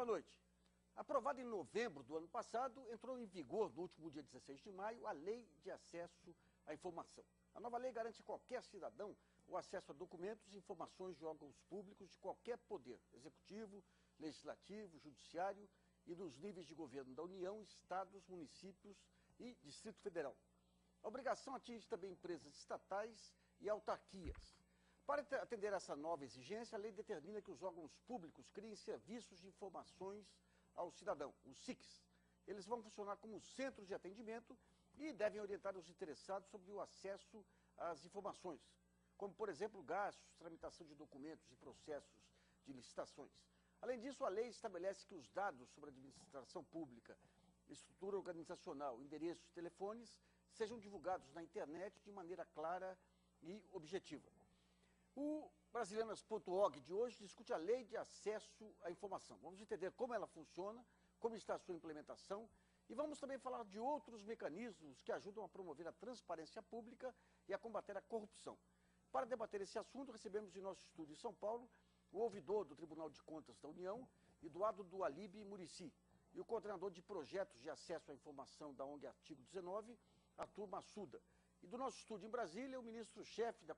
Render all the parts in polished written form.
noite. Aprovada em novembro do ano passado, entrou em vigor no último dia 16 de maio a Lei de Acesso à Informação. A nova lei garante a qualquer cidadão o acesso a documentos e informações de órgãos públicos de qualquer poder, executivo, legislativo, judiciário e dos níveis de governo da União, estados, municípios e Distrito Federal. A obrigação atinge também empresas estatais e autarquias. Para atender a essa nova exigência, a lei determina que os órgãos públicos criem serviços de informações ao cidadão, os SICs. Eles vão funcionar como centros de atendimento e devem orientar os interessados sobre o acesso às informações, como, por exemplo, gastos, tramitação de documentos e processos de licitações. Além disso, a lei estabelece que os dados sobre a administração pública, estrutura organizacional, endereços e telefones sejam divulgados na internet de maneira clara e objetiva. O Brasilianas.org de hoje discute a Lei de Acesso à Informação. Vamos entender como ela funciona, como está a sua implementação e vamos também falar de outros mecanismos que ajudam a promover a transparência pública e a combater a corrupção. Para debater esse assunto, recebemos em nosso estúdio em São Paulo o ouvidor do Tribunal de Contas da União, Eduardo Dualib Murici, e o coordenador de projetos de acesso à informação da ONG Artigo 19, Arthur Massuda. E do nosso estúdio em Brasília, o ministro-chefe da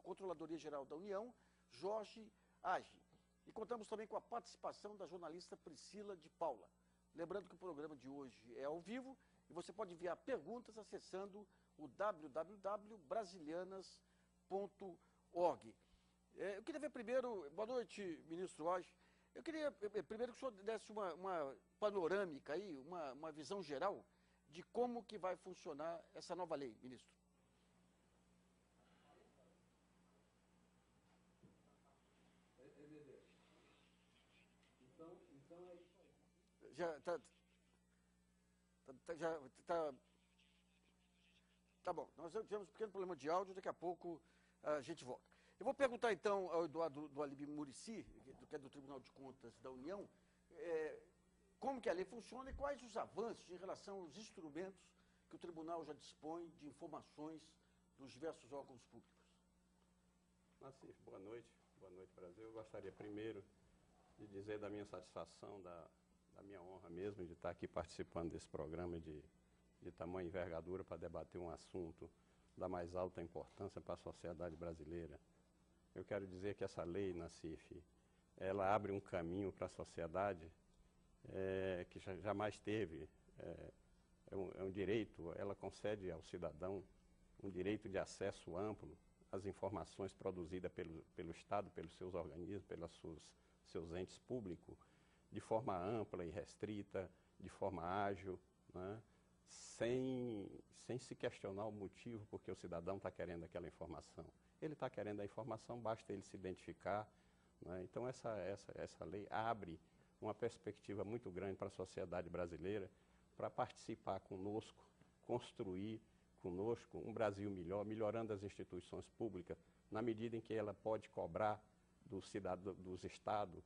Controladoria Geral da União, Jorge Agi. E contamos também com a participação da jornalista Priscila de Paula. Lembrando que o programa de hoje é ao vivo e você pode enviar perguntas acessando o www.brasilianas.org. Eu queria ver primeiro, boa noite, ministro Agi. Eu queria primeiro que o senhor desse uma panorâmica aí, uma visão geral de como que vai funcionar essa nova lei, ministro. Então é isso aí. Tá bom, nós tivemos um pequeno problema de áudio, daqui a pouco a gente volta. Eu vou perguntar então ao Eduardo Dualib Murici, que é do Tribunal de Contas da União, como que a lei funciona e quais os avanços em relação aos instrumentos que o tribunal já dispõe de informações dos diversos órgãos públicos. Nassif, boa noite Brasil. Eu gostaria primeiro de dizer da minha satisfação, da minha honra mesmo de estar aqui participando desse programa de tamanha envergadura para debater um assunto da mais alta importância para a sociedade brasileira. Eu quero dizer que essa lei, Nassif, ela abre um caminho para a sociedade que jamais teve. É um direito, ela concede ao cidadão um direito de acesso amplo às informações produzidas pelo Estado, pelos seus organismos, pelos seus entes públicos, de forma ampla e restrita, de forma ágil, né? sem se questionar o motivo porque o cidadão está querendo aquela informação. Ele está querendo a informação, basta ele se identificar, né? Então essa lei abre uma perspectiva muito grande para a sociedade brasileira, para participar conosco, construir conosco um Brasil melhor, melhorando as instituições públicas, na medida em que ela pode cobrar dos estados,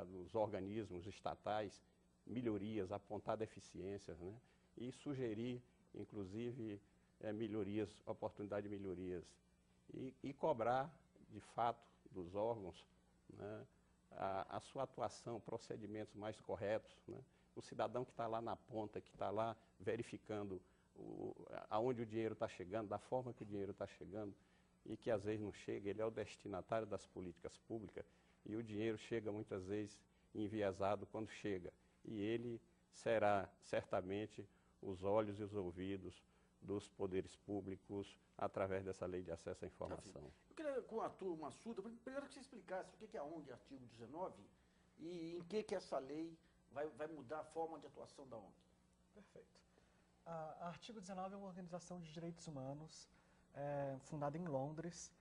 dos organismos estatais, melhorias, apontar deficiências, né? E sugerir, inclusive, melhorias, oportunidade de melhorias. E cobrar, de fato, dos órgãos, né, a sua atuação, procedimentos mais corretos, né? O cidadão que está lá na ponta, que está lá verificando aonde o dinheiro está chegando, da forma que o dinheiro está chegando, e que às vezes não chega, ele é o destinatário das políticas públicas, e o dinheiro chega muitas vezes enviesado quando chega. E ele será, certamente, os olhos e os ouvidos dos poderes públicos através dessa lei de acesso à informação. Eu queria, com a Arthur Massuda, primeiro que você explicasse o que é a ONG Artigo 19 e em que essa lei vai mudar a forma de atuação da ONG. Perfeito. A Artigo 19 é uma organização de direitos humanos fundada em Londres,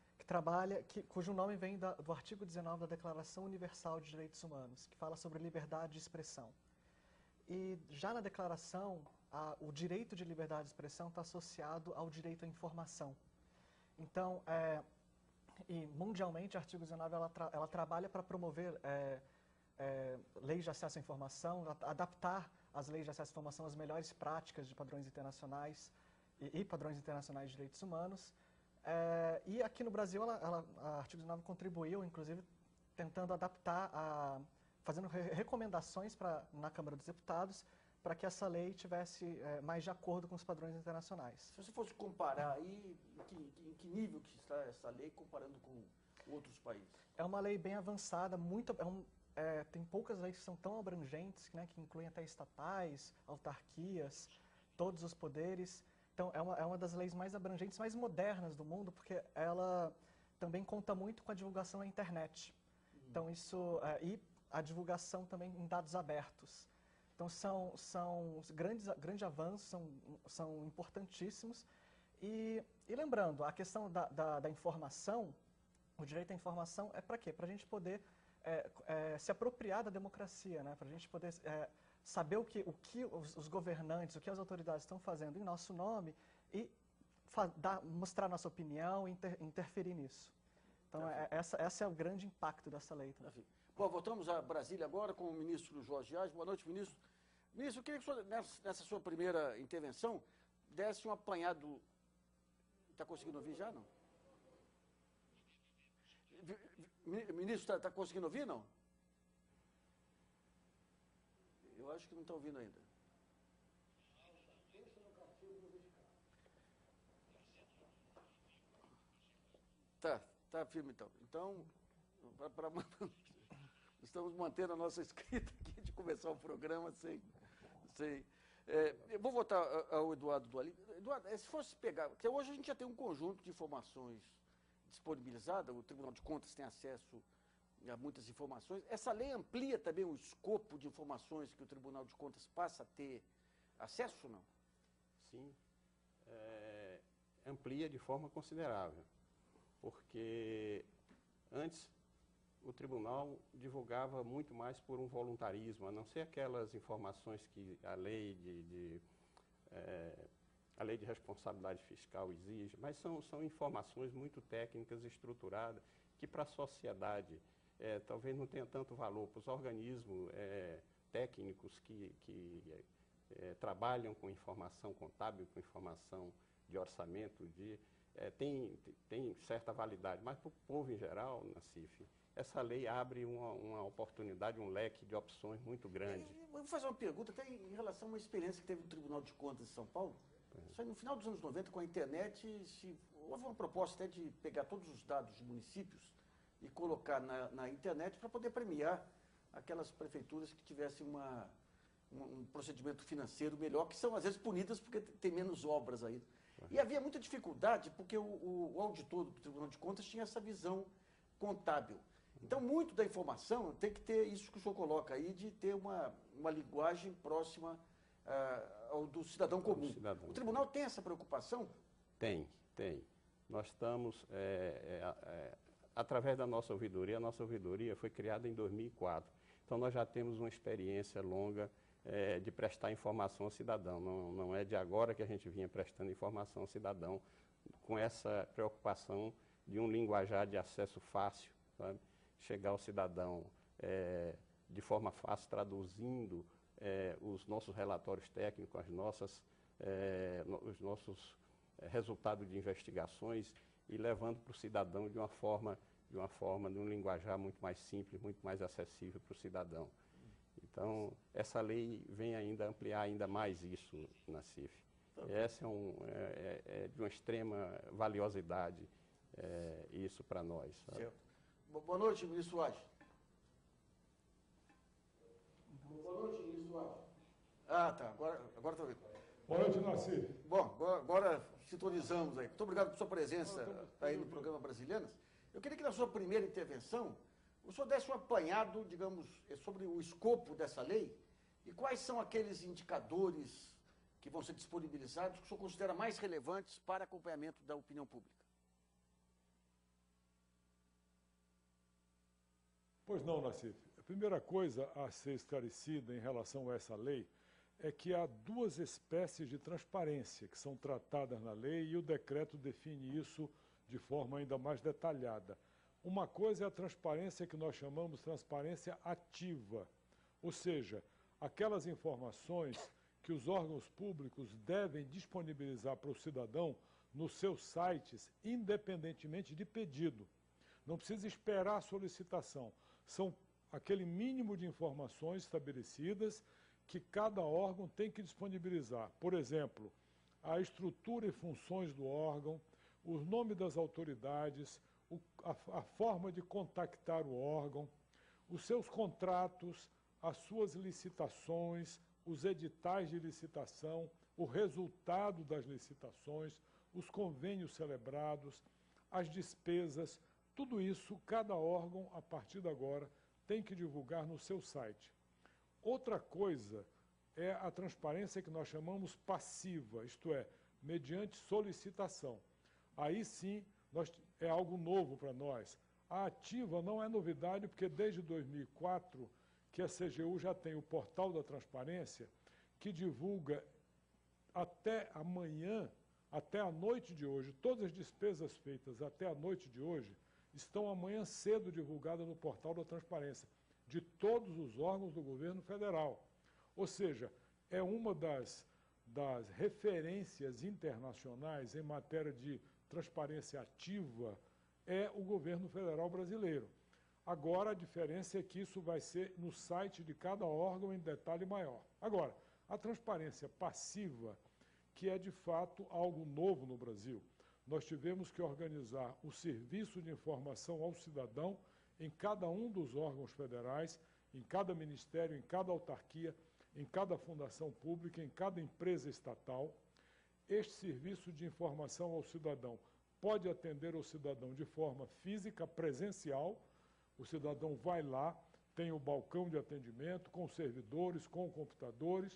cujo nome vem do artigo 19 da Declaração Universal de Direitos Humanos, que fala sobre liberdade de expressão. E já na declaração, o direito de liberdade de expressão está associado ao direito à informação. Então, e mundialmente, a Artigo 19 ela trabalha para promover leis de acesso à informação, adaptar as leis de acesso à informação às melhores práticas de padrões internacionais e padrões internacionais de direitos humanos. E aqui no Brasil, a Artigo 19 contribuiu, inclusive, tentando adaptar fazendo recomendações na Câmara dos Deputados para que essa lei tivesse mais de acordo com os padrões internacionais. Se você fosse comparar aí, em que nível que está essa lei comparando com outros países? É uma lei bem avançada, tem poucas leis que são tão abrangentes, né, que incluem até estatais, autarquias, todos os poderes. Então, é uma das leis mais abrangentes, mais modernas do mundo, porque ela também conta muito com a divulgação na internet. Então, e a divulgação também em dados abertos. Então, são grandes avanços, são importantíssimos. E lembrando, a questão da informação, o direito à informação é para quê? Para a gente poder se apropriar da democracia, né? Para a gente poder saber o que os governantes, o que as autoridades estão fazendo em nosso nome e mostrar nossa opinião e interferir nisso. Então, esse é o grande impacto dessa lei. Também. Bom, voltamos a Brasília agora com o ministro Jorge Arges. Boa noite, ministro. Ministro, eu queria que o senhor, nessa sua primeira intervenção, desse um apanhado... Está conseguindo ouvir já, não? Ministro, está conseguindo ouvir, não? Eu acho que não está ouvindo ainda. Tá firme então. Então, estamos mantendo a nossa escrita aqui de começar o programa sem eu vou voltar ao Eduardo Dualib. Eduardo, se fosse pegar, porque hoje a gente já tem um conjunto de informações disponibilizada, o Tribunal de Contas tem acesso a muitas informações. Essa lei amplia também o escopo de informações que o Tribunal de Contas passa a ter acesso, não? Sim, amplia de forma considerável, porque antes o tribunal divulgava muito mais por um voluntarismo, a não ser aquelas informações que a lei de responsabilidade fiscal exige, mas são informações muito técnicas, estruturadas, que para a sociedade talvez não tenha tanto valor. Para os organismos técnicos que trabalham com informação contábil, com informação de orçamento, tem certa validade, mas para o povo em geral, Nassif, essa lei abre uma oportunidade, um leque de opções muito grande. Eu vou fazer uma pergunta até em relação a uma experiência que teve no Tribunal de Contas de São Paulo. Isso aí, no final dos anos 90, com a internet, houve uma proposta até de pegar todos os dados de municípios e colocar na internet para poder premiar aquelas prefeituras que tivessem um procedimento financeiro melhor, que são às vezes punidas porque tem menos obras aí. E havia muita dificuldade porque o auditor do Tribunal de Contas tinha essa visão contábil. Então, muito da informação tem que ter isso que o senhor coloca aí, de ter uma linguagem próxima ao do cidadão comum. O tribunal tem essa preocupação? Tem. Nós estamos, através da nossa ouvidoria, a nossa ouvidoria foi criada em 2004. Então, nós já temos uma experiência longa de prestar informação ao cidadão. Não é de agora que a gente vinha prestando informação ao cidadão com essa preocupação de um linguajar de acesso fácil, sabe? Chegar ao cidadão de forma fácil, traduzindo os nossos relatórios técnicos, os nossos resultados de investigações e levando para o cidadão de um linguajar muito mais simples, muito mais acessível para o cidadão. Então, essa lei vem ainda ampliar ainda mais isso, Nassif. Essa é de uma extrema valiosidade, isso para nós. Sabe? Certo. Boa noite, ministro Arges. Boa noite, ministro Arges. Ah, tá. Agora estou ouvindo. Boa noite, Nassif. Bom, agora sintonizamos aí. Muito obrigado por sua presença aí no programa Brasilianas. Eu queria que na sua primeira intervenção o senhor desse um apanhado, digamos, sobre o escopo dessa lei e quais são aqueles indicadores que vão ser disponibilizados que o senhor considera mais relevantes para acompanhamento da opinião pública. Pois não, Nassif. A primeira coisa a ser esclarecida em relação a essa lei é que há duas espécies de transparência que são tratadas na lei e o decreto define isso de forma ainda mais detalhada. Uma coisa é a transparência que nós chamamos de transparência ativa, ou seja, aquelas informações que os órgãos públicos devem disponibilizar para o cidadão nos seus sites, independentemente de pedido. Não precisa esperar a solicitação. São aquele mínimo de informações estabelecidas que cada órgão tem que disponibilizar. Por exemplo, a estrutura e funções do órgão, os nomes das autoridades, a forma de contactar o órgão, os seus contratos, as suas licitações, os editais de licitação, o resultado das licitações, os convênios celebrados, as despesas, tudo isso, cada órgão, a partir de agora, tem que divulgar no seu site. Outra coisa é a transparência que nós chamamos passiva, isto é, mediante solicitação. Aí sim, é algo novo para nós. A ativa não é novidade, porque desde 2004 que a CGU já tem o portal da transparência, que divulga até amanhã, até a noite de hoje, todas as despesas feitas até a noite de hoje, estão amanhã cedo divulgadas no portal da transparência, de todos os órgãos do governo federal. Ou seja, é uma das referências internacionais em matéria de transparência ativa, é o governo federal brasileiro. Agora, a diferença é que isso vai ser no site de cada órgão em detalhe maior. Agora, a transparência passiva, que é de fato algo novo no Brasil. Nós tivemos que organizar o serviço de informação ao cidadão em cada um dos órgãos federais, em cada ministério, em cada autarquia, em cada fundação pública, em cada empresa estatal. Este serviço de informação ao cidadão pode atender o cidadão de forma física, presencial. O cidadão vai lá, tem o balcão de atendimento com servidores, com computadores,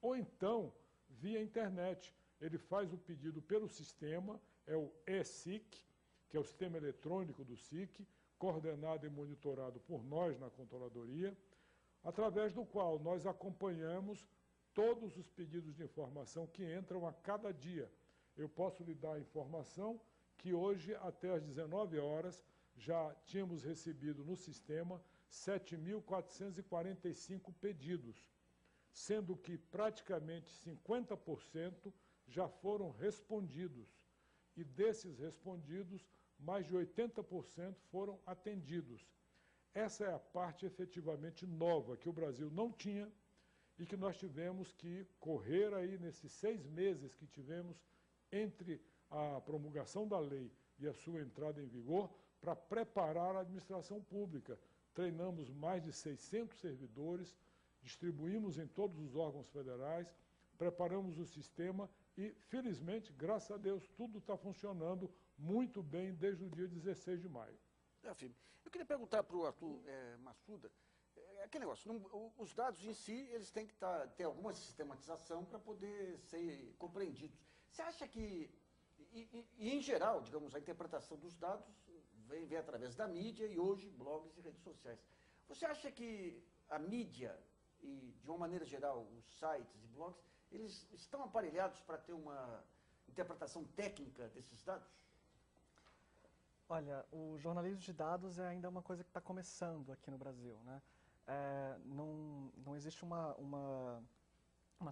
ou então via internet. Ele faz o pedido pelo sistema, é o e-SIC, que é o sistema eletrônico do SIC, coordenado e monitorado por nós na controladoria, através do qual nós acompanhamos todos os pedidos de informação que entram a cada dia. Eu posso lhe dar a informação que hoje, até às 19 horas, já tínhamos recebido no sistema 7.445 pedidos, sendo que praticamente 50% já foram respondidos. E desses respondidos, mais de 80% foram atendidos. Essa é a parte efetivamente nova que o Brasil não tinha e que nós tivemos que correr aí nesses 6 meses que tivemos entre a promulgação da lei e a sua entrada em vigor para preparar a administração pública. Treinamos mais de 600 servidores, distribuímos em todos os órgãos federais, preparamos o sistema e, felizmente, graças a Deus, tudo está funcionando muito bem desde o dia 16 de maio. Eu queria perguntar para o Arthur Massuda, aquele negócio, os dados em si, eles têm que ter alguma sistematização para poder ser compreendidos. Você acha que, em geral, digamos, a interpretação dos dados vem através da mídia e hoje blogs e redes sociais. Você acha que a mídia e, de uma maneira geral, os sites e blogs, eles estão aparelhados para ter uma interpretação técnica desses dados? Olha, o jornalismo de dados é ainda uma coisa que está começando aqui no Brasil, né? Não existe uma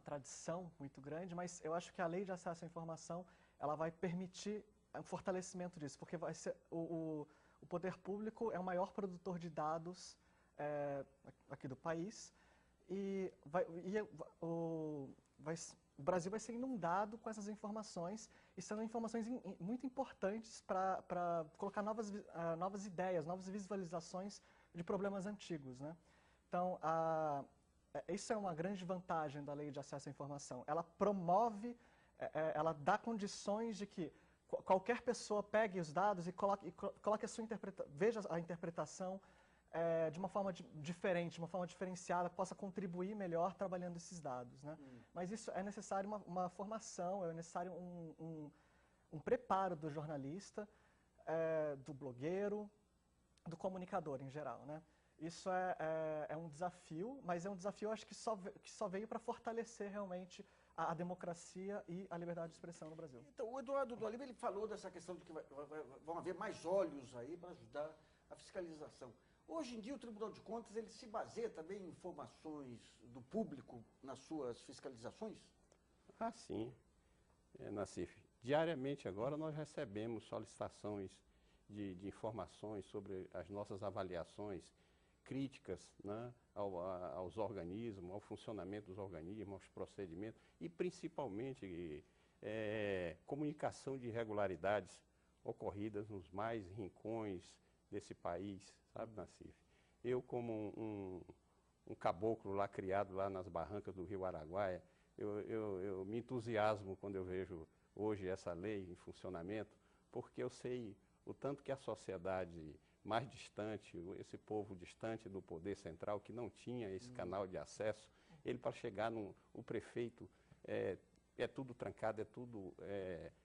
tradição muito grande, mas eu acho que a lei de acesso à informação ela vai permitir um fortalecimento disso, porque vai ser, o poder público é o maior produtor de dados aqui do país e o Brasil vai ser inundado com essas informações e são informações muito importantes para colocar novas ideias, novas visualizações de problemas antigos, né? Então, isso é uma grande vantagem da Lei de Acesso à Informação. Ela promove, ela dá condições de que qualquer pessoa pegue os dados e coloque a sua veja a interpretação de uma forma diferente, de uma forma diferenciada, que possa contribuir melhor trabalhando esses dados, né? Mas isso é necessário uma formação, é necessário um preparo do jornalista, do blogueiro, do comunicador em geral, né? Isso é um desafio, mas é um desafio, acho que só veio para fortalecer realmente a democracia e a liberdade de expressão no Brasil. Então, o Eduardo do Oliva, ele falou dessa questão de que vão haver mais olhos aí para ajudar a fiscalização. Hoje em dia, o Tribunal de Contas, ele se baseia também em informações do público nas suas fiscalizações? Ah, sim. Nassif, diariamente agora nós recebemos solicitações de informações sobre as nossas avaliações, críticas, né, aos organismos, ao funcionamento dos organismos, aos procedimentos e principalmente comunicação de irregularidades ocorridas nos mais rincões desse país, sabe, Nassif? Eu, como um caboclo lá criado lá nas barrancas do Rio Araguaia, eu me entusiasmo quando eu vejo hoje essa lei em funcionamento, porque eu sei o tanto que a sociedade mais distante, esse povo distante do poder central, que não tinha esse canal de acesso, ele para chegar o prefeito é tudo trancado, é tudo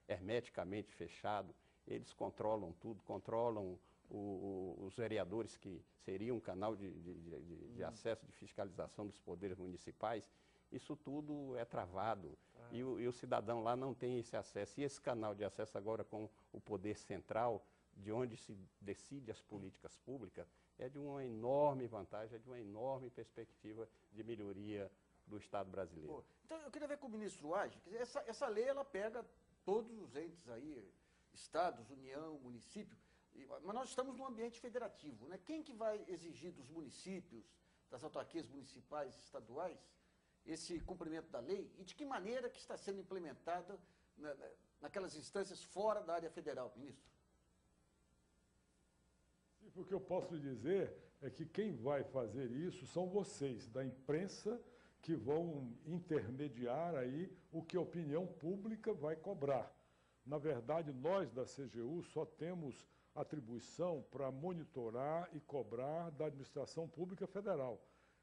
hermeticamente fechado, eles controlam tudo, controlam os vereadores que seriam um canal de acesso, de fiscalização dos poderes municipais, isso tudo é travado e o cidadão lá não tem esse acesso. E esse canal de acesso agora com o poder central, de onde se decide as políticas públicas, é de uma enorme vantagem, é de uma enorme perspectiva de melhoria do Estado brasileiro. Pô, então, eu queria ver como o ministro age. Quer dizer, essa lei, ela pega todos os entes aí, estados, União, município, mas nós estamos num ambiente federativo, né? Quem que vai exigir dos municípios, das autarquias municipais e estaduais, esse cumprimento da lei e de que maneira que está sendo implementada naquelas instâncias fora da área federal, ministro? O que eu posso lhe dizer é que quem vai fazer isso são vocês, da imprensa, que vão intermediar aí o que a opinião pública vai cobrar. Na verdade, nós da CGU só temos atribuição para monitorar e cobrar da administração pública federal,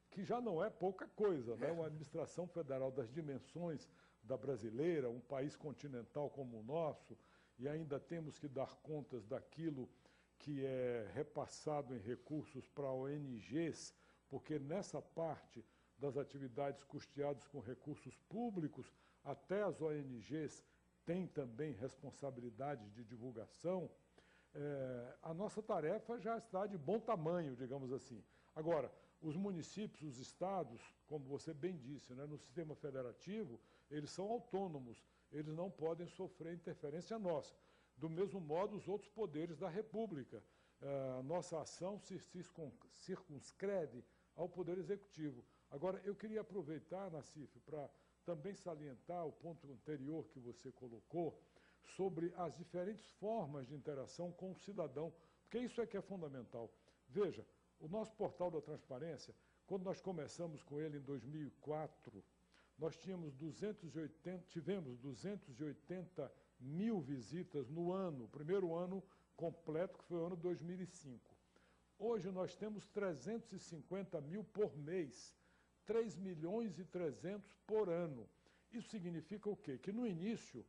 que já não é pouca coisa, né? Uma administração federal das dimensões da brasileira, um país continental como o nosso, e ainda temos que dar contas daquilo que é repassado em recursos para ONGs, porque nessa parte das atividades custeadas com recursos públicos, até as ONGs têm também responsabilidade de divulgação, a nossa tarefa já está de bom tamanho, digamos assim. Agora, os municípios, os estados, como você bem disse, né, no sistema federativo, eles são autônomos, eles não podem sofrer interferência nossa. Do mesmo modo, os outros poderes da República. A nossa ação se circunscreve ao Poder Executivo. Agora, eu queria aproveitar, Nassif, para também salientar o ponto anterior que você colocou, sobre as diferentes formas de interação com o cidadão, porque isso é que é fundamental. Veja, o nosso portal da transparência, quando nós começamos com ele em 2004, nós tivemos 280 mil visitas no ano, o primeiro ano completo, que foi o ano 2005. Hoje nós temos 350 mil por mês, 3 milhões e 300 por ano. Isso significa o quê? Que no início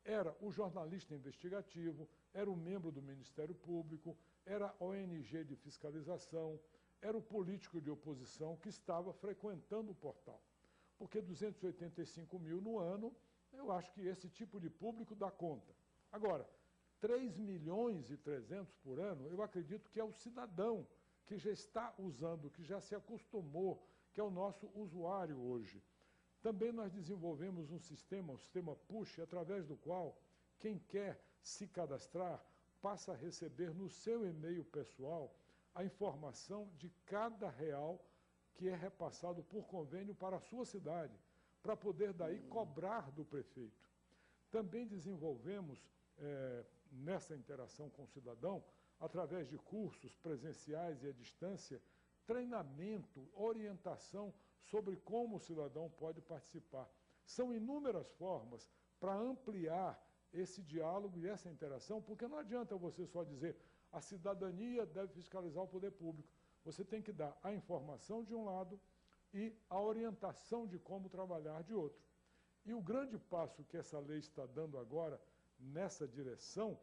era o jornalista investigativo, era o membro do Ministério Público, era a ONG de fiscalização, era o político de oposição que estava frequentando o portal. Porque 285 mil no ano, eu acho que esse tipo de público dá conta. Agora, 3 milhões e 300 por ano, eu acredito que é o cidadão que já está usando, que já se acostumou, que é o nosso usuário hoje. Também nós desenvolvemos um sistema push, através do qual quem quer se cadastrar passa a receber no seu e-mail pessoal a informação de cada real que é repassado por convênio para a sua cidade, para poder daí cobrar do prefeito. Também desenvolvemos, nessa interação com o cidadão, através de cursos presenciais e à distância, treinamento, orientação sobre como o cidadão pode participar. São inúmeras formas para ampliar esse diálogo e essa interação, porque não adianta você só dizer a cidadania deve fiscalizar o poder público. Você tem que dar a informação de um lado e a orientação de como trabalhar de outro. E o grande passo que essa lei está dando agora nessa direção,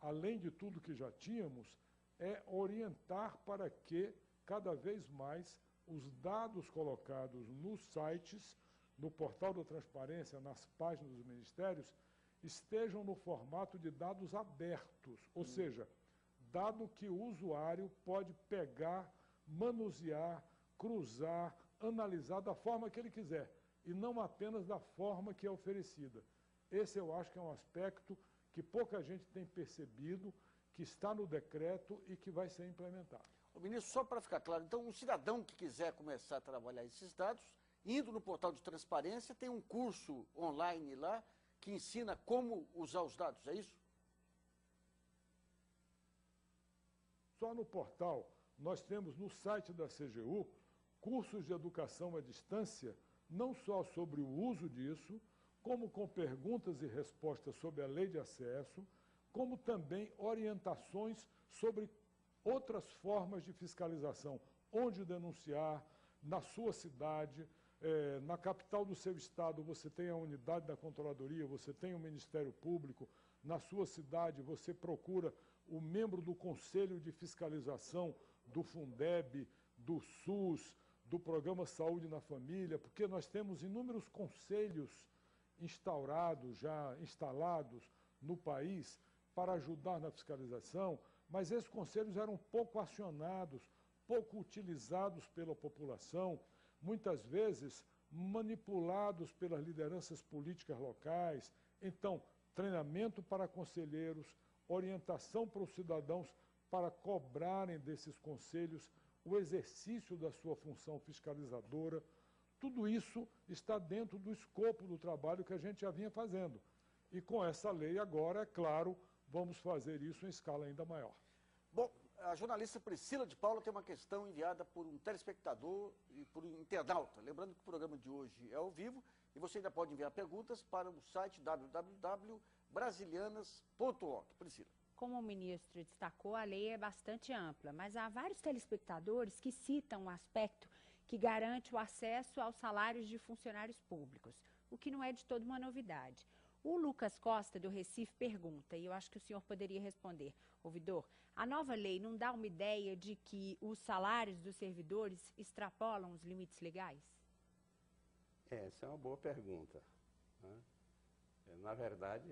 além de tudo que já tínhamos, é orientar para que, cada vez mais, os dados colocados nos sites, no portal da transparência, nas páginas dos ministérios, estejam no formato de dados abertos, ou seja, dado que o usuário pode pegar, manusear, cruzar, analisar da forma que ele quiser, e não apenas da forma que é oferecida. Esse eu acho que é um aspecto que pouca gente tem percebido, que está no decreto e que vai ser implementado. Ministro, só para ficar claro, então, um cidadão que quiser começar a trabalhar esses dados, indo no portal de transparência, tem um curso online lá que ensina como usar os dados, é isso? Só no portal, nós temos no site da CGU cursos de educação à distância, não só sobre o uso disso, como com perguntas e respostas sobre a lei de acesso, como também orientações sobre outras formas de fiscalização, onde denunciar, na sua cidade, na capital do seu estado você tem a unidade da controladoria, você tem o Ministério Público, na sua cidade você procura o membro do Conselho de Fiscalização do Fundeb, do SUS, do Programa Saúde na Família, porque nós temos inúmeros conselhos instalados no país para ajudar na fiscalização, mas esses conselhos eram pouco acionados, pouco utilizados pela população, muitas vezes manipulados pelas lideranças políticas locais. Então, treinamento para conselheiros, orientação para os cidadãos para cobrarem desses conselhos o exercício da sua função fiscalizadora. Tudo isso está dentro do escopo do trabalho que a gente já vinha fazendo. E com essa lei agora, é claro, vamos fazer isso em escala ainda maior. Bom, a jornalista Priscila de Paula tem uma questão enviada por um telespectador e por um internauta. Lembrando que o programa de hoje é ao vivo e você ainda pode enviar perguntas para o site www.brasilianas.org. Priscila. Como o ministro destacou, a lei é bastante ampla, mas há vários telespectadores que citam um aspecto que garante o acesso aos salários de funcionários públicos, o que não é de toda uma novidade. O Lucas Costa, do Recife, pergunta, e eu acho que o senhor poderia responder, ouvidor, a nova lei não dá uma ideia de que os salários dos servidores extrapolam os limites legais? Essa é uma boa pergunta, né? Na verdade,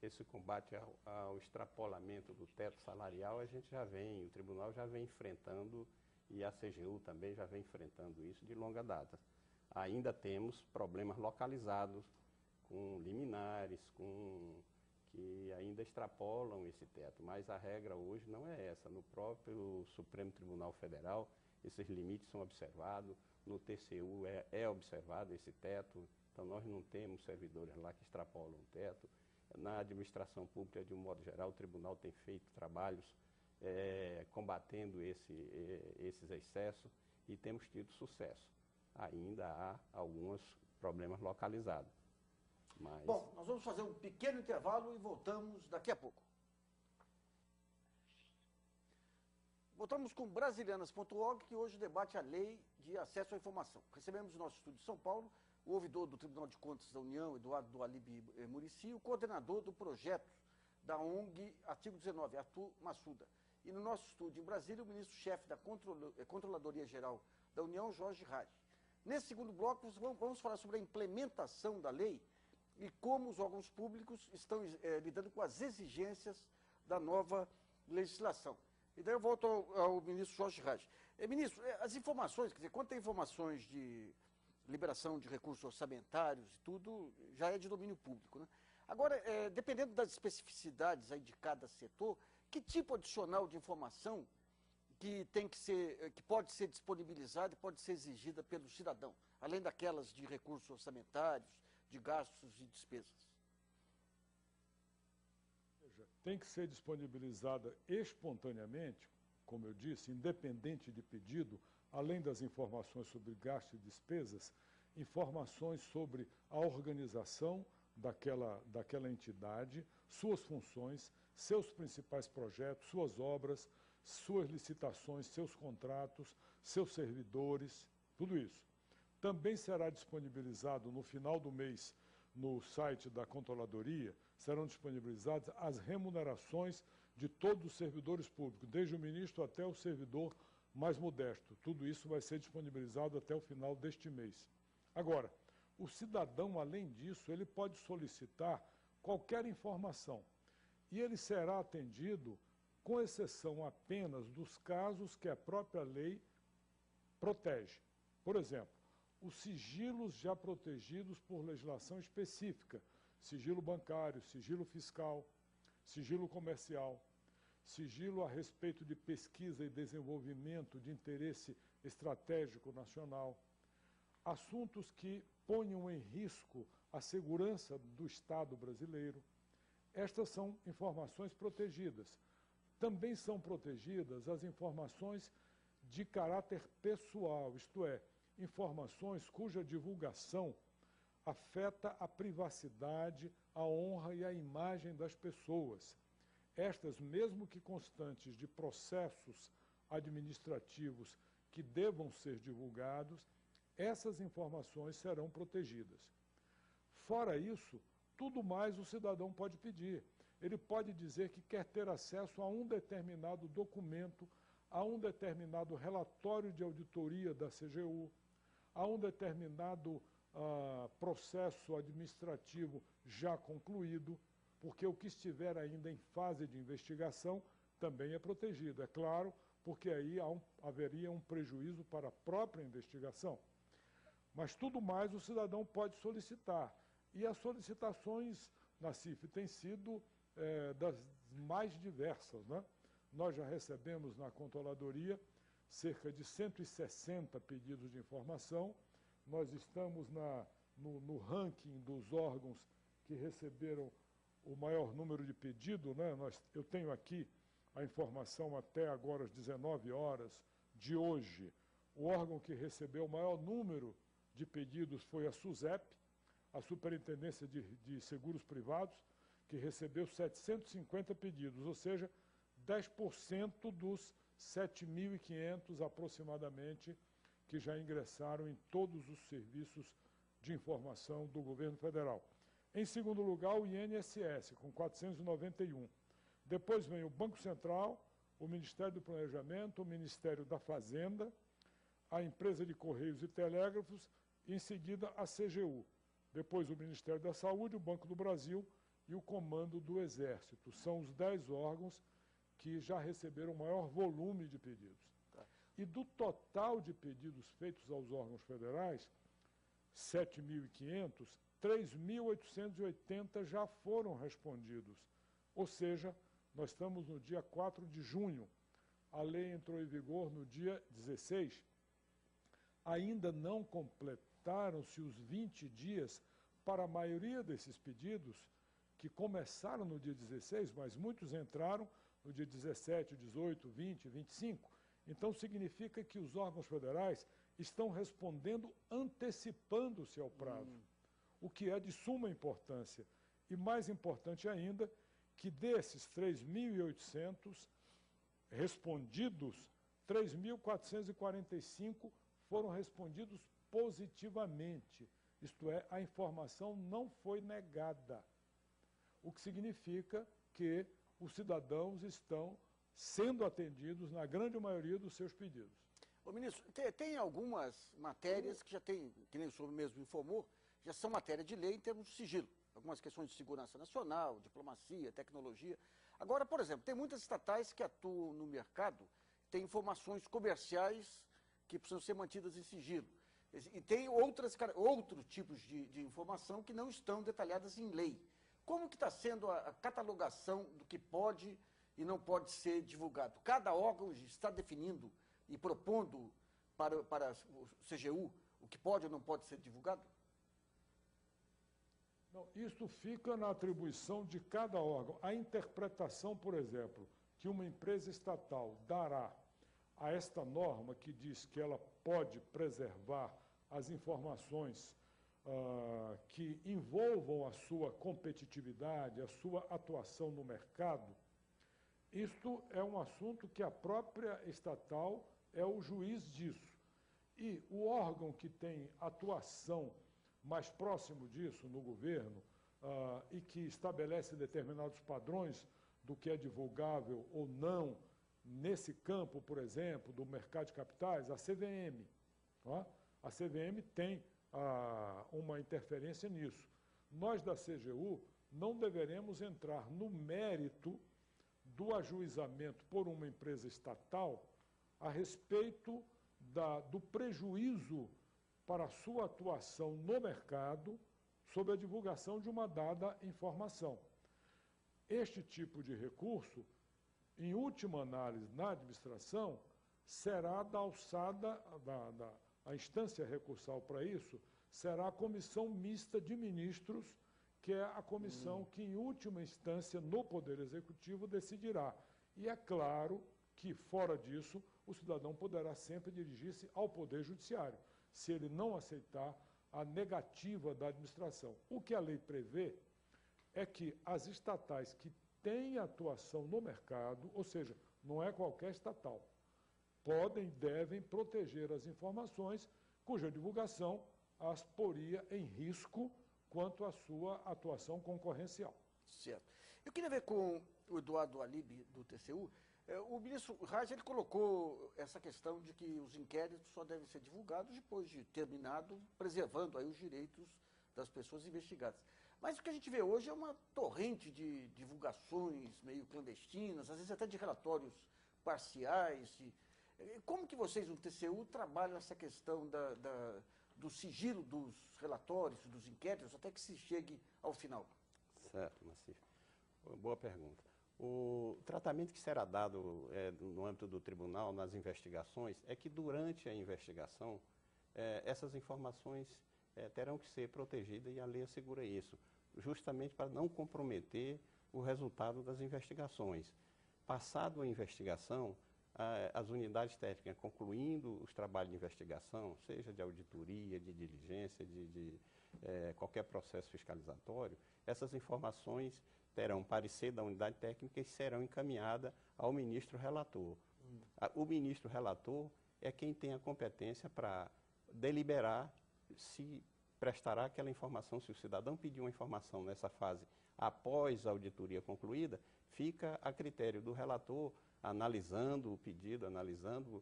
esse combate ao extrapolamento do teto salarial, o tribunal já vem enfrentando, e a CGU também já vem enfrentando isso de longa data. Ainda temos problemas localizados, com liminares, que ainda extrapolam esse teto, mas a regra hoje não é essa. No próprio Supremo Tribunal Federal, esses limites são observados, no TCU é observado esse teto, então nós não temos servidores lá que extrapolam o teto. Na administração pública, de um modo geral, o tribunal tem feito trabalhos combatendo esses excessos e temos tido sucesso. Ainda há alguns problemas localizados. Mas... Bom, nós vamos fazer um pequeno intervalo e voltamos daqui a pouco. Voltamos com Brasilianas.org, que hoje debate a lei de acesso à informação. Recebemos no nosso estúdio de São Paulo o ouvidor do Tribunal de Contas da União, Eduardo Dualib Murici, o coordenador do projeto da ONG Artigo 19, Arthur Massuda. E no nosso estúdio em Brasília, o ministro-chefe da Controladoria Geral da União, Jorge Raj. Nesse segundo bloco, vamos falar sobre a implementação da lei e como os órgãos públicos estão lidando com as exigências da nova legislação. E daí eu volto ao ministro Jorge Raj. Ministro, as informações, quer dizer, quando tem informações de liberação de recursos orçamentários e tudo, já é de domínio público, né? Agora, dependendo das especificidades aí de cada setor, que tipo adicional de informação que pode ser disponibilizada e pode ser exigida pelo cidadão, além daquelas de recursos orçamentários, de gastos e despesas? Tem que ser disponibilizada espontaneamente, como eu disse, independente de pedido, além das informações sobre gastos e despesas, informações sobre a organização daquela entidade, suas funções, seus principais projetos, suas obras, suas licitações, seus contratos, seus servidores, tudo isso. Também será disponibilizado no final do mês, no site da Controladoria, serão disponibilizadas as remunerações de todos os servidores públicos, desde o ministro até o servidor mais modesto. Tudo isso vai ser disponibilizado até o final deste mês. Agora, o cidadão, além disso, ele pode solicitar qualquer informação e ele será atendido, com exceção apenas dos casos que a própria lei protege. Por exemplo, os sigilos já protegidos por legislação específica, sigilo bancário, sigilo fiscal, sigilo comercial. sigilo a respeito de pesquisa e desenvolvimento de interesse estratégico nacional, assuntos que ponham em risco a segurança do Estado brasileiro. Estas são informações protegidas. Também são protegidas as informações de caráter pessoal, isto é, informações cuja divulgação afeta a privacidade, a honra e a imagem das pessoas. Estas, mesmo que constantes de processos administrativos que devam ser divulgados, essas informações serão protegidas. Fora isso, tudo mais o cidadão pode pedir. Ele pode dizer que quer ter acesso a um determinado documento, a um determinado relatório de auditoria da CGU, a um determinado processo administrativo já concluído, porque o que estiver ainda em fase de investigação também é protegido. É claro, porque aí haveria um prejuízo para a própria investigação. Mas tudo mais o cidadão pode solicitar. E as solicitações na CIF têm sido das mais diversas, né? Nós já recebemos na controladoria cerca de 160 pedidos de informação. Nós estamos no ranking dos órgãos que receberam o maior número de pedidos, né? Eu tenho aqui a informação até agora às 19 horas de hoje. O órgão que recebeu o maior número de pedidos foi a SUSEP, a Superintendência de Seguros Privados, que recebeu 750 pedidos, ou seja, 10% dos 7.500 aproximadamente que já ingressaram em todos os serviços de informação do governo federal. Em segundo lugar, o INSS, com 491. Depois vem o Banco Central, o Ministério do Planejamento, o Ministério da Fazenda, a Empresa de Correios e Telégrafos, e em seguida a CGU. Depois o Ministério da Saúde, o Banco do Brasil e o Comando do Exército. São os 10 órgãos que já receberam o maior volume de pedidos. E do total de pedidos feitos aos órgãos federais, 7.500, 3.880 já foram respondidos. Ou seja, nós estamos no dia 4 de junho. A lei entrou em vigor no dia 16. Ainda não completaram-se os 20 dias para a maioria desses pedidos, que começaram no dia 16, mas muitos entraram no dia 17, 18, 20, 25. Então, significa que os órgãos federais estão respondendo antecipando-se ao prazo, o que é de suma importância. E mais importante ainda, que desses 3.800 respondidos, 3.445 foram respondidos positivamente, isto é, a informação não foi negada, o que significa que os cidadãos estão sendo atendidos na grande maioria dos seus pedidos. Ô, ministro, tem algumas matérias que já tem, que nem o senhor mesmo informou, já são matéria de lei em termos de sigilo. Algumas questões de segurança nacional, diplomacia, tecnologia. Agora, por exemplo, tem muitas estatais que atuam no mercado, têm informações comerciais que precisam ser mantidas em sigilo. E tem outros tipos de informação que não estão detalhadas em lei. Como que está sendo a catalogação do que pode e não pode ser divulgado? Cada órgão está definindo e propondo para o CGU o que pode ou não pode ser divulgado? Não, isso fica na atribuição de cada órgão. A interpretação, por exemplo, que uma empresa estatal dará a esta norma que diz que ela pode preservar as informações que envolvam a sua competitividade, a sua atuação no mercado, isto é um assunto que a própria estatal é o juiz disso. E o órgão que tem atuação mais próximo disso no governo e que estabelece determinados padrões do que é divulgável ou não nesse campo, por exemplo, do mercado de capitais, a CVM. A CVM tem uma interferência nisso. Nós da CGU não deveremos entrar no mérito do ajuizamento por uma empresa estatal a respeito do prejuízo para a sua atuação no mercado sob a divulgação de uma dada informação. Este tipo de recurso em última análise, na administração, será da alçada, a instância recursal para isso, será a comissão mista de ministros, que é a comissão que, em última instância, no Poder Executivo, decidirá. E é claro que, fora disso, o cidadão poderá sempre dirigir-se ao Poder Judiciário, se ele não aceitar a negativa da administração. O que a lei prevê é que as estatais que têm atuação no mercado, ou seja, não é qualquer estatal, podem e devem proteger as informações cuja divulgação as poria em risco quanto à sua atuação concorrencial. Certo. Eu queria ver com o Eduardo Alib, do TCU. O ministro Raj, ele colocou essa questão de que os inquéritos só devem ser divulgados depois de terminado, preservando aí os direitos das pessoas investigadas. Mas o que a gente vê hoje é uma torrente de divulgações meio clandestinas, às vezes até de relatórios parciais. Como que vocês, no TCU, trabalham essa questão do sigilo dos relatórios, dos inquéritos, até que se chegue ao final? Certo, Nassif. Boa pergunta. O tratamento que será dado no âmbito do tribunal, nas investigações, é que durante a investigação, essas informações terão que ser protegidas e a lei assegura isso, justamente para não comprometer o resultado das investigações. Passado a investigação, as unidades técnicas concluindo os trabalhos de investigação, seja de auditoria, de diligência, de qualquer processo fiscalizatório, essas informações terão parecer da unidade técnica e serão encaminhadas ao ministro relator. O ministro relator é quem tem a competência para deliberar se prestará aquela informação. Se o cidadão pedir uma informação nessa fase após a auditoria concluída, fica a critério do relator, analisando o pedido, analisando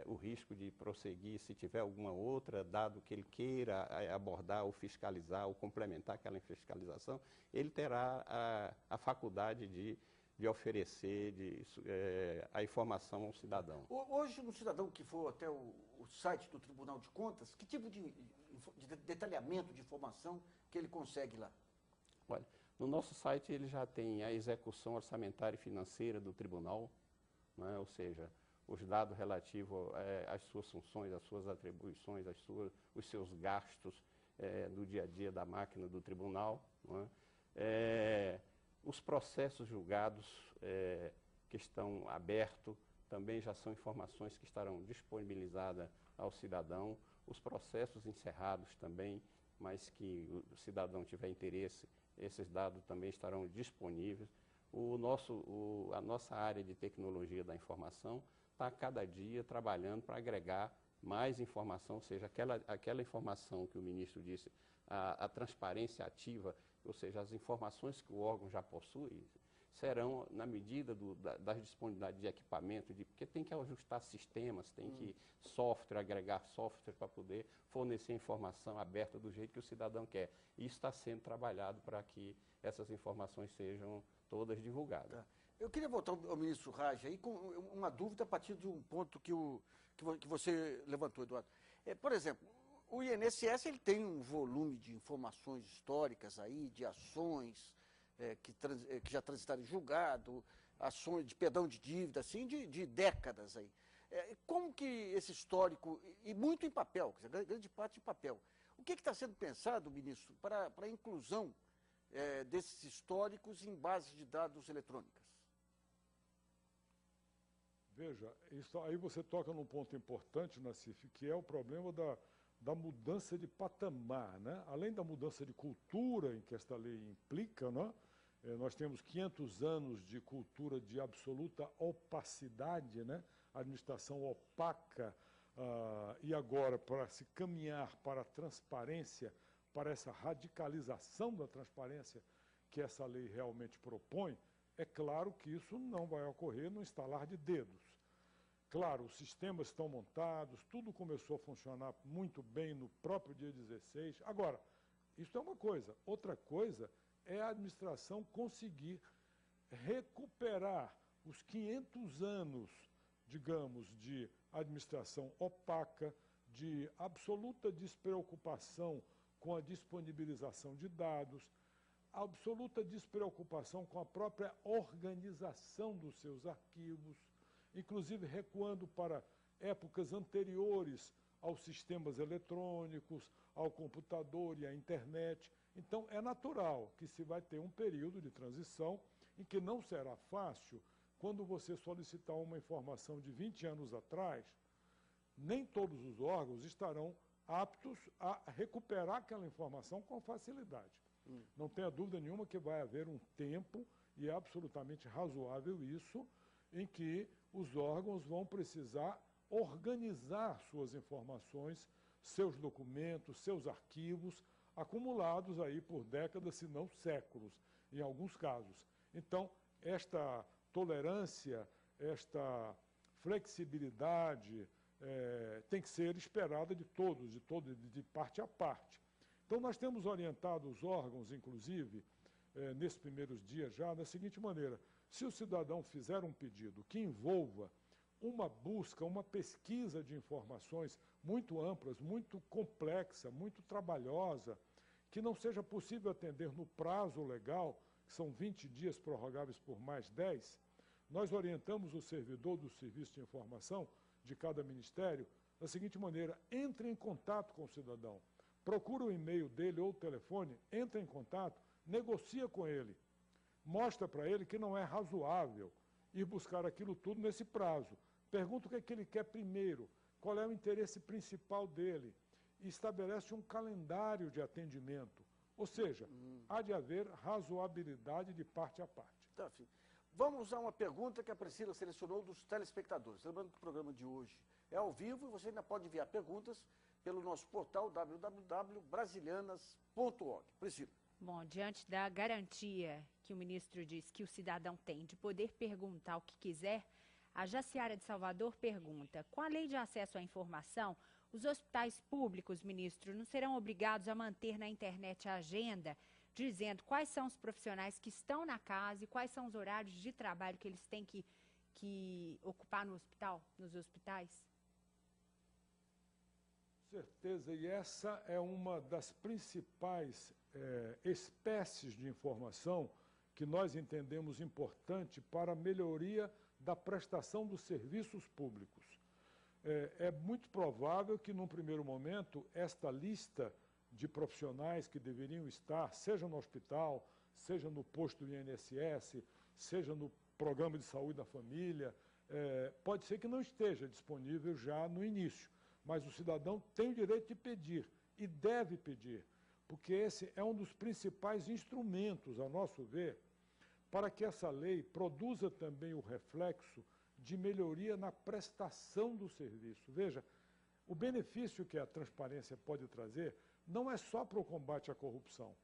o risco de prosseguir, se tiver alguma outra, dado que ele queira abordar ou fiscalizar ou complementar aquela fiscalização, ele terá a faculdade de oferecer a informação ao cidadão. Hoje, um cidadão que for até o site do Tribunal de Contas, que tipo de detalhamento de informação que ele consegue lá? Olha, no nosso site ele já tem a execução orçamentária e financeira do tribunal, né? Ou seja, os dados relativos às suas funções, às suas atribuições, os seus gastos do dia a dia da máquina do tribunal, né? Os processos julgados que estão abertos também já são informações que estarão disponibilizadas ao cidadão. Os processos encerrados também, mas que o cidadão tiver interesse, esses dados também estarão disponíveis. A nossa área de tecnologia da informação está a cada dia trabalhando para agregar mais informação, ou seja, aquela informação que o ministro disse, a transparência ativa, ou seja, as informações que o órgão já possui, serão na medida das disponibilidades de equipamento, porque tem que ajustar sistemas, tem que agregar software para poder fornecer informação aberta do jeito que o cidadão quer. Isso está sendo trabalhado para que essas informações sejam todas divulgadas. Tá. Eu queria voltar ao ministro Raj aí com uma dúvida a partir de um ponto que você levantou, Eduardo. Por exemplo, o INSS ele tem um volume de informações históricas aí, de ações que já transitaram em julgado, ações de perdão de dívida, assim, de décadas aí. Como que esse histórico, e muito em papel, grande parte em papel, o que está sendo pensado, ministro, para a inclusão desses históricos em bases de dados eletrônicas? Veja, aí você toca num ponto importante, Nassif, que é o problema da mudança de patamar, né? Além da mudança de cultura em que esta lei implica, né? Nós temos 500 anos de cultura de absoluta opacidade, né? Administração opaca, e agora, para se caminhar para a transparência, para essa radicalização da transparência que essa lei realmente propõe, é claro que isso não vai ocorrer no estalar de dedos. Claro, os sistemas estão montados, tudo começou a funcionar muito bem no próprio dia 16. Agora, isso é uma coisa. Outra coisa é a administração conseguir recuperar os 500 anos, digamos, de administração opaca, de absoluta despreocupação com a disponibilização de dados, absoluta despreocupação com a própria organização dos seus arquivos, inclusive recuando para épocas anteriores aos sistemas eletrônicos, ao computador e à internet. Então, é natural que se vai ter um período de transição em que não será fácil. Quando você solicitar uma informação de 20 anos atrás, nem todos os órgãos estarão aptos a recuperar aquela informação com facilidade. Não tenha dúvida nenhuma que vai haver um tempo, e é absolutamente razoável isso, em que os órgãos vão precisar organizar suas informações, seus documentos, seus arquivos, acumulados aí por décadas, se não séculos, em alguns casos. Então, esta tolerância, esta flexibilidade tem que ser esperada de todos, de parte a parte. Então, nós temos orientado os órgãos, inclusive, nesses primeiros dias já, da seguinte maneira: se o cidadão fizer um pedido que envolva uma busca, uma pesquisa de informações muito amplas, muito complexa, muito trabalhosa, que não seja possível atender no prazo legal, que são 20 dias prorrogáveis por mais 10, nós orientamos o servidor do Serviço de Informação de cada ministério da seguinte maneira: entre em contato com o cidadão, procura o e-mail dele ou o telefone, entra em contato, negocia com ele, mostra para ele que não é razoável ir buscar aquilo tudo nesse prazo. Pergunta o que é que ele quer primeiro, qual é o interesse principal dele, e estabelece um calendário de atendimento. Ou seja, há de haver razoabilidade de parte a parte. Tá, vamos a uma pergunta que a Priscila selecionou dos telespectadores. Lembrando que o programa de hoje é ao vivo e você ainda pode enviar perguntas pelo nosso portal www.brasilianas.org. Priscila. Bom, diante da garantia que o ministro diz que o cidadão tem de poder perguntar o que quiser, a Jaciara de Salvador pergunta: com a lei de acesso à informação, os hospitais públicos, ministro, não serão obrigados a manter na internet a agenda, dizendo quais são os profissionais que estão na casa e quais são os horários de trabalho que eles têm que ocupar no hospital, nos hospitais? Certeza, e essa é uma das principais espécies de informação que nós entendemos importante para a melhoria da prestação dos serviços públicos. É muito provável que, num primeiro momento, esta lista de profissionais que deveriam estar, seja no hospital, seja no posto do INSS, seja no programa de saúde da família, pode ser que não esteja disponível já no início, mas o cidadão tem o direito de pedir e deve pedir, porque esse é um dos principais instrumentos, a nosso ver, para que essa lei produza também o reflexo de melhoria na prestação do serviço. Veja, o benefício que a transparência pode trazer não é só para o combate à corrupção,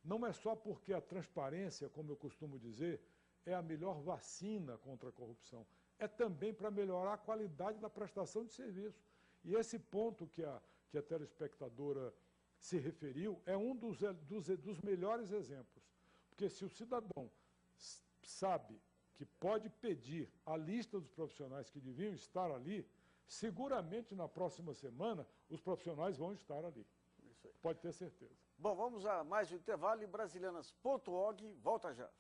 não é só porque a transparência, como eu costumo dizer, é a melhor vacina contra a corrupção, é também para melhorar a qualidade da prestação de serviço. E esse ponto que a telespectadora se referiu é um dos melhores exemplos, porque se o cidadão sabe que pode pedir a lista dos profissionais que deviam estar ali, seguramente na próxima semana os profissionais vão estar ali. Isso aí. Pode ter certeza. Bom, vamos a mais um intervalo e brasilianas.org volta já.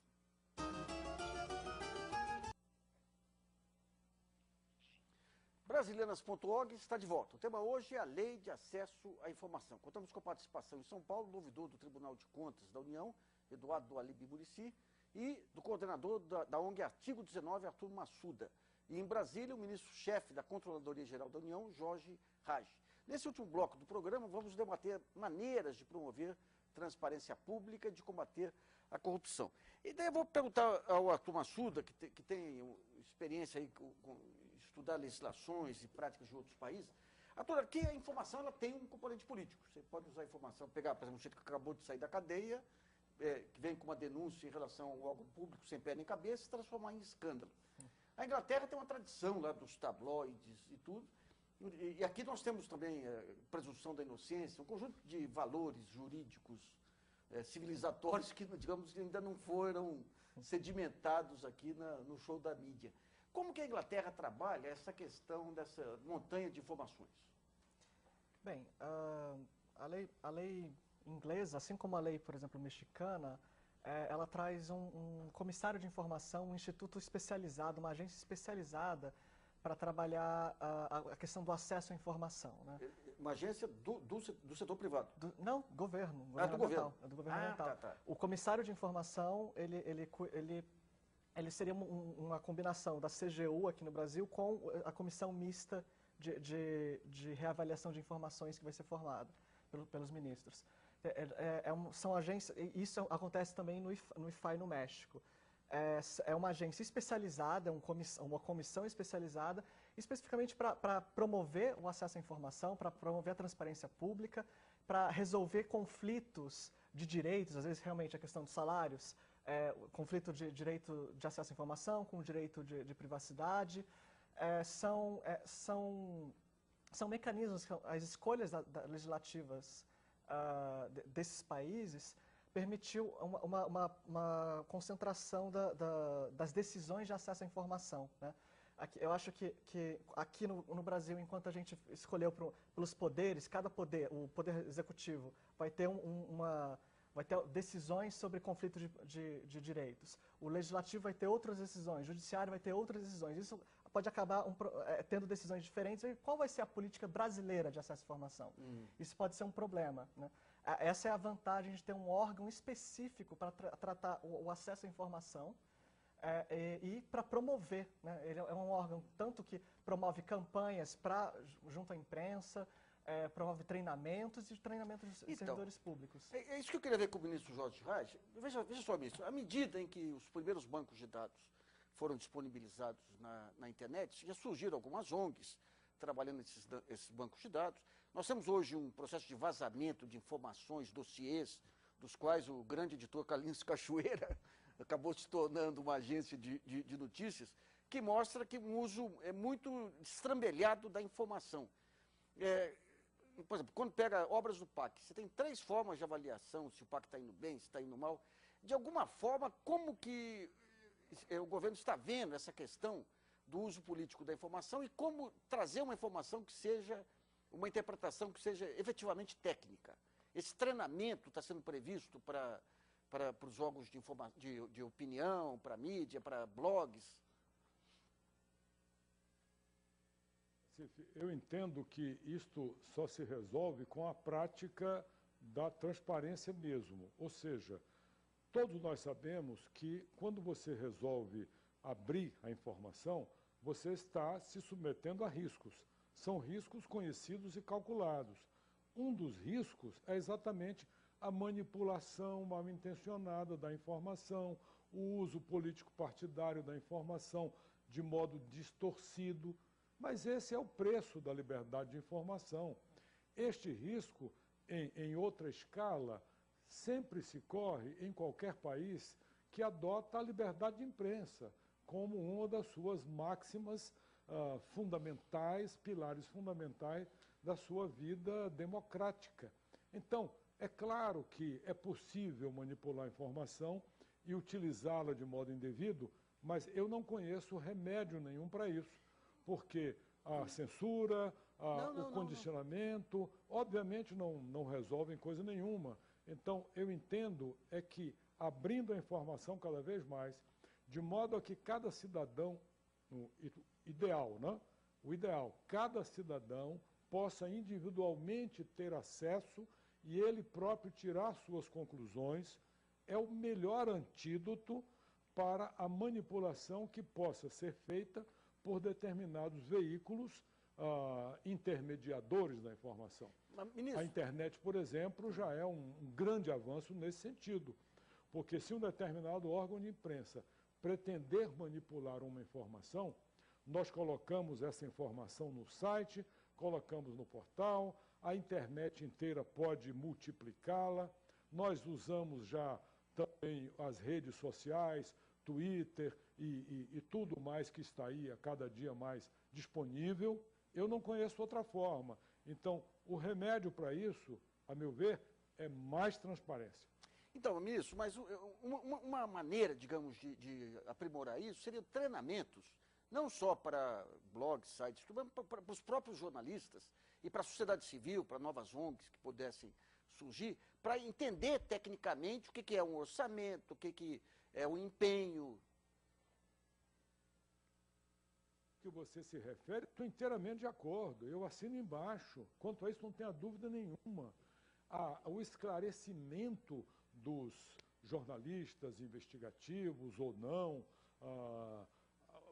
Brasilianas.org está de volta. O tema hoje é a Lei de Acesso à Informação. Contamos com a participação em São Paulo do ouvidor do Tribunal de Contas da União, Eduardo Alibi Murici, e do coordenador da ONG Artigo 19, Arthur Massuda. E em Brasília, o ministro-chefe da Controladoria Geral da União, Jorge Raj. Nesse último bloco do programa, vamos debater maneiras de promover transparência pública e de combater a corrupção. E daí eu vou perguntar ao Arthur Massuda, que tem experiência aí com estudar legislações e práticas de outros países. Arthur, aqui a informação ela tem um componente político. Você pode usar a informação, pegar, por exemplo, um sujeito que acabou de sair da cadeia, que vem com uma denúncia em relação ao órgão público sem pé nem cabeça, e se transformar em escândalo. A Inglaterra tem uma tradição lá dos tabloides e tudo, e aqui nós temos também presunção da inocência, um conjunto de valores jurídicos civilizatórios que, digamos, ainda não foram sedimentados aqui no show da mídia. Como que a Inglaterra trabalha essa questão dessa montanha de informações? Bem, a lei inglesa, assim como a lei, por exemplo, mexicana, ela traz um comissário de informação, um instituto especializado, uma agência especializada para trabalhar a questão do acesso à informação, né? Uma agência do setor privado? Não, governo. Do governo. É do governamental. O comissário de informação, ele seria uma combinação da CGU aqui no Brasil com a comissão mista de reavaliação de informações que vai ser formada pelos ministros. São agências, e isso acontece também no IFAI no México. É uma agência especializada, uma comissão especializada, especificamente para promover o acesso à informação, para promover a transparência pública, para resolver conflitos de direitos, às vezes realmente a questão de salários, conflito de direito de acesso à informação com direito de privacidade. São mecanismos, as escolhas legislativas desses países permitiu uma concentração das decisões de acesso à informação, né? Eu acho que aqui no Brasil, enquanto a gente escolheu pelos poderes, cada poder, o poder executivo vai ter decisões sobre conflito de direitos. O legislativo vai ter outras decisões, o judiciário vai ter outras decisões. Isso pode acabar tendo decisões diferentes. E qual vai ser a política brasileira de acesso à informação? Isso pode ser um problema, né? Essa é a vantagem de ter um órgão específico para tratar o acesso à informação e para promover, né? Ele é um órgão tanto que promove campanhas junto à imprensa, promove treinamentos de servidores públicos. É isso que eu queria ver com o ministro Jorge Reis. Veja só, ministro, à medida em que os primeiros bancos de dados foram disponibilizados na internet, já surgiram algumas ONGs trabalhando esses bancos de dados. Nós temos hoje um processo de vazamento de informações, dossiês, dos quais o grande editor Carlinhos Cachoeira acabou se tornando uma agência de notícias, que mostra que um uso muito destrambelhado da informação. Por exemplo, quando pega obras do PAC, você tem 3 formas de avaliação, se o PAC está indo bem, se está indo mal. De alguma forma, como que o governo está vendo essa questão do uso político da informação e como trazer uma informação que seja, uma interpretação que seja efetivamente técnica. Esse treinamento está sendo previsto para os órgãos de opinião, para a mídia, para blogs? Eu entendo que isto só se resolve com a prática da transparência mesmo. Ou seja, todos nós sabemos que quando você resolve abrir a informação, você está se submetendo a riscos. São riscos conhecidos e calculados. Um dos riscos é exatamente a manipulação mal intencionada da informação, o uso político-partidário da informação de modo distorcido. Mas esse é o preço da liberdade de informação. Este risco, em outra escala, sempre se corre em qualquer país que adota a liberdade de imprensa como uma das suas máximas fundamentais, pilares fundamentais da sua vida democrática. Então, é claro que é possível manipular a informação e utilizá-la de modo indevido, mas eu não conheço remédio nenhum para isso, porque a censura, o condicionamento, obviamente não resolvem coisa nenhuma. Então, eu entendo que abrindo a informação cada vez mais, de modo a que cada cidadão, ideal, né? O ideal, cada cidadão possa individualmente ter acesso e ele próprio tirar suas conclusões, é o melhor antídoto para a manipulação que possa ser feita por determinados veículos intermediadores da informação. A internet, por exemplo, já é um grande avanço nesse sentido, porque se um determinado órgão de imprensa pretender manipular uma informação, nós colocamos essa informação no site, colocamos no portal, a internet inteira pode multiplicá-la, nós usamos já também as redes sociais, Twitter e tudo mais que está aí a cada dia mais disponível. Eu não conheço outra forma. Então, o remédio para isso, a meu ver, é mais transparência. Então, ministro, mas uma maneira, digamos, de aprimorar isso seria treinamentos, não só para blogs, sites, mas para os próprios jornalistas e para a sociedade civil, para novas ONGs que pudessem surgir, para entender tecnicamente o que é um orçamento, o que é um empenho. Que você se refere, estou inteiramente de acordo, eu assino embaixo. Quanto a isso, não tenha dúvida nenhuma. O esclarecimento dos jornalistas investigativos ou não,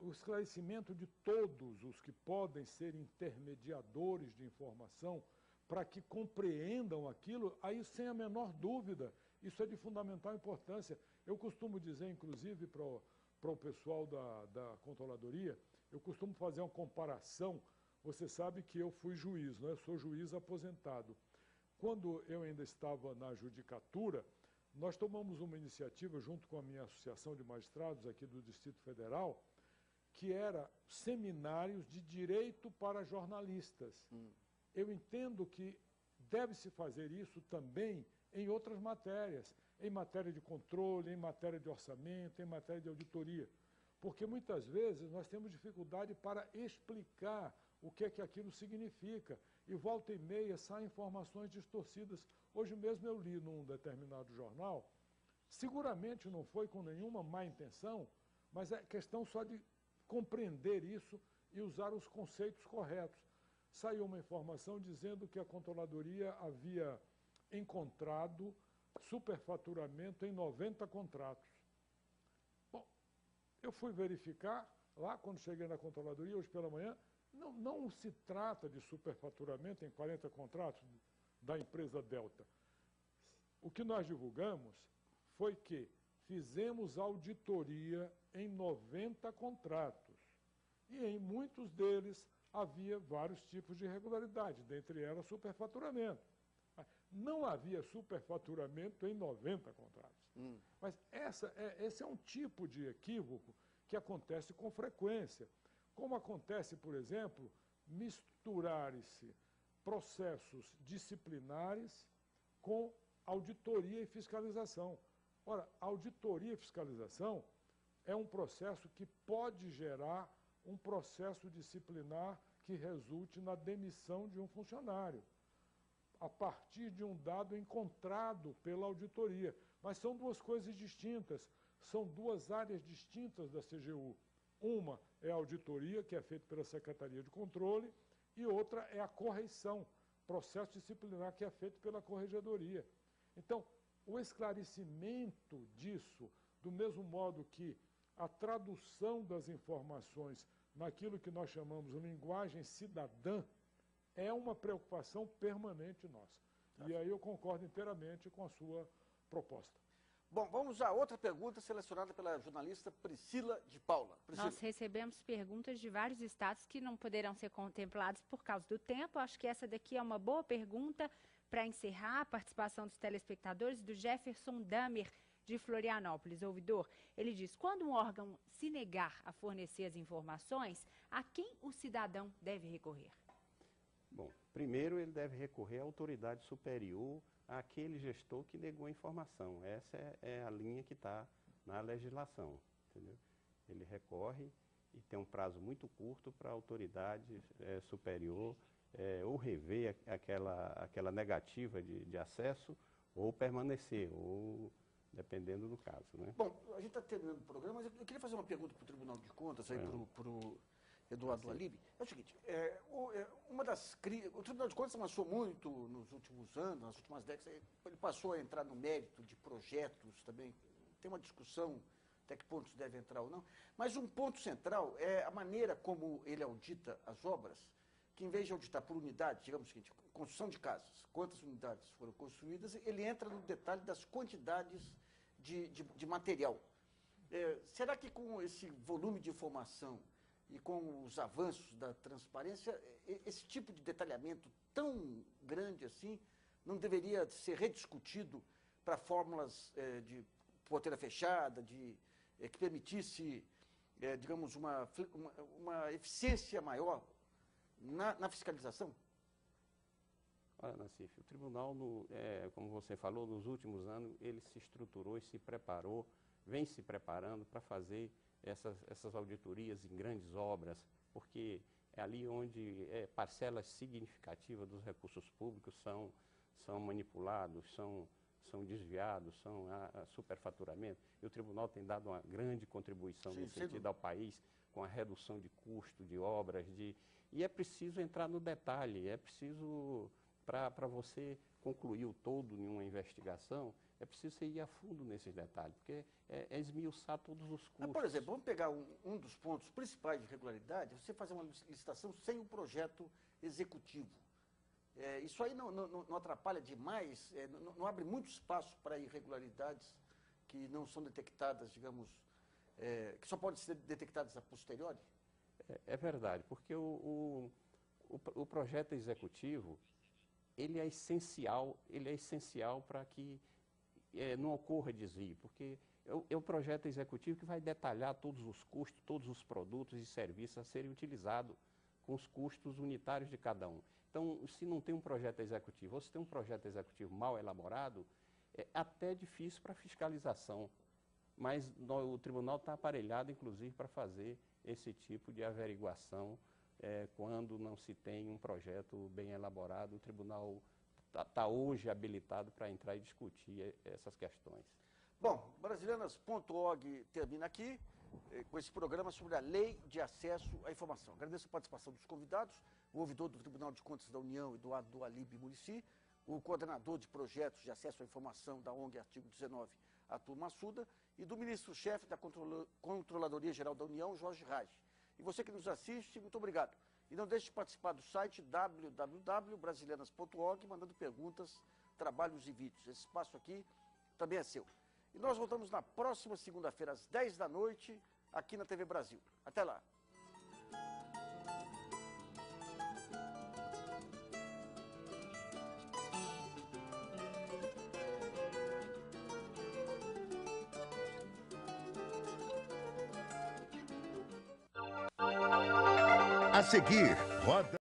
o esclarecimento de todos os que podem ser intermediadores de informação para que compreendam aquilo, aí sem a menor dúvida, isso é de fundamental importância. Eu costumo dizer, inclusive, para o pessoal da controladoria, eu costumo fazer uma comparação. Você sabe que eu fui juiz, né? Eu sou juiz aposentado. Quando eu ainda estava na judicatura, nós tomamos uma iniciativa junto com a minha associação de magistrados aqui do Distrito Federal, que era seminários de direito para jornalistas. Eu entendo que deve-se fazer isso também em outras matérias, em matéria de controle, em matéria de orçamento, em matéria de auditoria. Porque muitas vezes nós temos dificuldade para explicar o que é que aquilo significa. E volta e meia saem informações distorcidas. Hoje mesmo eu li num determinado jornal, seguramente não foi com nenhuma má intenção, mas é questão só de compreender isso e usar os conceitos corretos. Saiu uma informação dizendo que a controladoria havia encontrado superfaturamento em 90 contratos. Bom, eu fui verificar lá quando cheguei na controladoria, hoje pela manhã, não se trata de superfaturamento em 40 contratos da empresa Delta. O que nós divulgamos foi que fizemos auditoria em 90 contratos e em muitos deles havia vários tipos de irregularidade, dentre elas superfaturamento. Não havia superfaturamento em 90 contratos. Mas esse é um tipo de equívoco que acontece com frequência. Como acontece, por exemplo, misturarem-se processos disciplinares com auditoria e fiscalização. Ora, auditoria e fiscalização é um processo que pode gerar um processo disciplinar que resulte na demissão de um funcionário, a partir de um dado encontrado pela auditoria. Mas são duas coisas distintas, são duas áreas distintas da CGU. Uma é a auditoria, que é feita pela Secretaria de Controle, e outra é a correição, processo disciplinar, que é feito pela Corregedoria. Então, o esclarecimento disso, do mesmo modo que a tradução das informações naquilo que nós chamamos de linguagem cidadã, é uma preocupação permanente nossa. E aí eu concordo inteiramente com a sua proposta. Bom, vamos a outra pergunta selecionada pela jornalista Priscila de Paula. Priscila. Nós recebemos perguntas de vários estados que não poderão ser contemplados por causa do tempo. Acho que essa daqui é uma boa pergunta para encerrar a participação dos telespectadores, do Jefferson Damer, de Florianópolis, ouvidor. Ele diz: quando um órgão se negar a fornecer as informações, a quem o cidadão deve recorrer? Bom, primeiro ele deve recorrer à autoridade superior àquele gestor que negou a informação. Essa é a linha que está na legislação, entendeu? Ele recorre e tem um prazo muito curto para a autoridade superior ou rever aquela negativa de acesso ou permanecer, ou dependendo do caso, né? Bom, a gente está terminando o programa, mas eu queria fazer uma pergunta para o Tribunal de Contas, aí para o Eduardo Alibe. É o seguinte, o Tribunal de Contas avançou muito nos últimos anos, nas últimas décadas, ele passou a entrar no mérito de projetos também, tem uma discussão até que pontos deve entrar ou não, mas um ponto central é a maneira como ele audita as obras, que em vez de auditar por unidade, digamos o seguinte, construção de casas, quantas unidades foram construídas, ele entra no detalhe das quantidades de material. Será que com esse volume de informação e com os avanços da transparência, esse tipo de detalhamento tão grande assim não deveria ser rediscutido para fórmulas de porteira fechada, que permitisse, digamos, uma eficiência maior na fiscalização? Olha, Nassif, o tribunal, como você falou, nos últimos anos, ele se estruturou e se preparou, vem se preparando para fazer essas auditorias em grandes obras, porque é ali onde parcelas significativas dos recursos públicos são manipulados, são desviados, são superfaturamento. E o tribunal tem dado uma grande contribuição nesse sentido ao país, com a redução de custo de obras, e é preciso entrar no detalhe, é preciso, para você concluir o todo em uma investigação, é preciso você ir a fundo nesses detalhes, porque é esmiuçar todos os custos. Mas, por exemplo, vamos pegar um dos pontos principais de irregularidade, você fazer uma licitação sem um projeto executivo. Isso aí não atrapalha demais, não abre muito espaço para irregularidades que não são detectadas, digamos, que só podem ser detectadas a posteriori? É verdade, porque o projeto executivo, ele é essencial para que não ocorra desvio, porque é o projeto executivo que vai detalhar todos os custos, todos os produtos e serviços a serem utilizados, com os custos unitários de cada um. Então, se não tem um projeto executivo, ou se tem um projeto executivo mal elaborado, é até difícil para fiscalização. Mas o tribunal está aparelhado, inclusive, para fazer esse tipo de averiguação quando não se tem um projeto bem elaborado. O tribunal está hoje habilitado para entrar e discutir essas questões. Bom, Brasilianas.org termina aqui com esse programa sobre a Lei de Acesso à Informação. Agradeço a participação dos convidados, o ouvidor do Tribunal de Contas da União, Eduardo Alibe Muricy, o coordenador de projetos de acesso à informação da ONG Artigo 19, Arthur Massuda, e do ministro-chefe da Controladoria Geral da União, Jorge Raj. E você que nos assiste, muito obrigado. E não deixe de participar do site www.brasilianas.org, mandando perguntas, trabalhos e vídeos. Esse espaço aqui também é seu. E nós voltamos na próxima segunda-feira, às 10 da noite, aqui na TV Brasil. Até lá. A seguir, roda.